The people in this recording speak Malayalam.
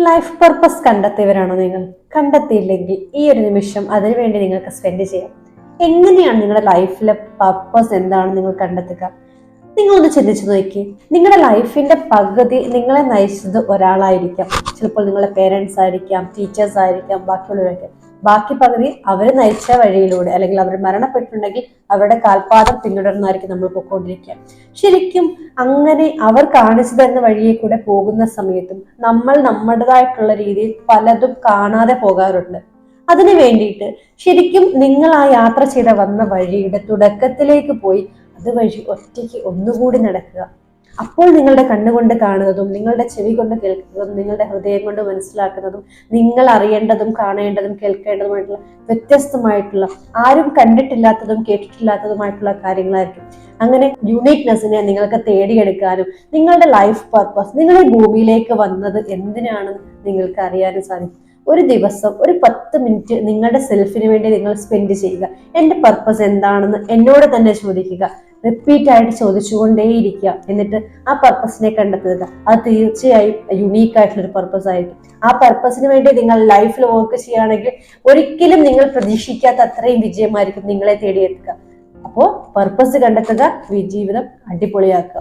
ലൈഫ് പർപ്പസ് കണ്ടെത്തിയവരാണോ നിങ്ങൾ? കണ്ടെത്തിയില്ലെങ്കിൽ ഈ ഒരു നിമിഷം അതിനുവേണ്ടി നിങ്ങൾക്ക് സ്പെൻഡ് ചെയ്യാം. എങ്ങനെയാണ് നിങ്ങളുടെ ലൈഫിലെ പർപ്പസ് എന്താണെന്ന് നിങ്ങൾ കണ്ടെത്തുക? നിങ്ങളൊന്ന് ചിന്തിച്ചു നോക്കി. നിങ്ങളുടെ ലൈഫിന്റെ പകുതി നിങ്ങളെ നയിച്ചത് ഒരാളായിരിക്കാം. ചിലപ്പോൾ നിങ്ങളുടെ പേരൻസ് ആയിരിക്കാം, ടീച്ചേഴ്സ് ആയിരിക്കാം, ബാക്കിയുള്ളവരൊക്കെ. ബാക്കി പകുതി അവർ നയിച്ച വഴിയിലൂടെ, അല്ലെങ്കിൽ അവർ മരണപ്പെട്ടിട്ടുണ്ടെങ്കിൽ അവരുടെ കാൽപാദം പിന്തുടർന്നായിരിക്കും നമ്മൾ പൊയ്ക്കൊണ്ടിരിക്കുക. ശരിക്കും അങ്ങനെ അവർ കാണിച്ചു തരുന്ന വഴിയെ കൂടെ പോകുന്ന സമയത്തും നമ്മൾ നമ്മുടേതായിട്ടുള്ള രീതിയിൽ പലതും കാണാതെ പോകാറുണ്ട്. അതിനു വേണ്ടിയിട്ട് ശരിക്കും നിങ്ങൾ ആ യാത്ര ചെയ്ത വന്ന വഴിയുടെ തുടക്കത്തിലേക്ക് പോയി അതുവഴി ഒറ്റയ്ക്ക് ഒന്നുകൂടി നടക്കുക. അപ്പോൾ നിങ്ങളുടെ കണ്ണുകൊണ്ട് കാണുന്നതും നിങ്ങളുടെ ചെവി കൊണ്ട് കേൾക്കുന്നതും നിങ്ങളുടെ ഹൃദയം കൊണ്ട് മനസ്സിലാക്കുന്നതും നിങ്ങൾ അറിയേണ്ടതും കാണേണ്ടതും കേൾക്കേണ്ടതുമായിട്ടുള്ള വ്യത്യസ്തമായിട്ടുള്ള, ആരും കണ്ടിട്ടില്ലാത്തതും കേട്ടിട്ടില്ലാത്തതുമായിട്ടുള്ള കാര്യങ്ങളായിരിക്കും. അങ്ങനെ യുണീക്നെസ്സിനെ നിങ്ങൾക്ക് തേടിയെടുക്കാനും നിങ്ങളുടെ ലൈഫ് പർപ്പസ്, നിങ്ങൾ ഈ ഭൂമിയിലേക്ക് വന്നത് എന്തിനാണെന്ന് നിങ്ങൾക്ക് അറിയാനും സാധിക്കും. ഒരു ദിവസം ഒരു 10 മിനിറ്റ് നിങ്ങളുടെ സെൽഫിന് വേണ്ടി നിങ്ങൾ സ്പെൻഡ് ചെയ്യുക. എൻ്റെ പർപ്പസ് എന്താണെന്ന് എന്നോട് തന്നെ ചോദിക്കുക. റിപ്പീറ്റ് ആയിട്ട് ചോദിച്ചുകൊണ്ടേയിരിക്കുക. എന്നിട്ട് ആ പർപ്പസിനെ കണ്ടെത്തുക. അത് തീർച്ചയായും യുണീക്ക് ആയിട്ടുള്ള ഒരു പർപ്പസ് ആയിരിക്കും. ആ പർപ്പസിന് വേണ്ടി നിങ്ങൾ ലൈഫിൽ വർക്ക് ചെയ്യുകയാണെങ്കിൽ ഒരിക്കലും നിങ്ങൾ പ്രതീക്ഷിക്കാത്ത അത്രയും വിജയമായിരിക്കും നിങ്ങളെ തേടിയെത്തുക. അപ്പോൾ പർപ്പസ് കണ്ടെത്തുക, ജീവിതം അടിപൊളിയാക്കുക.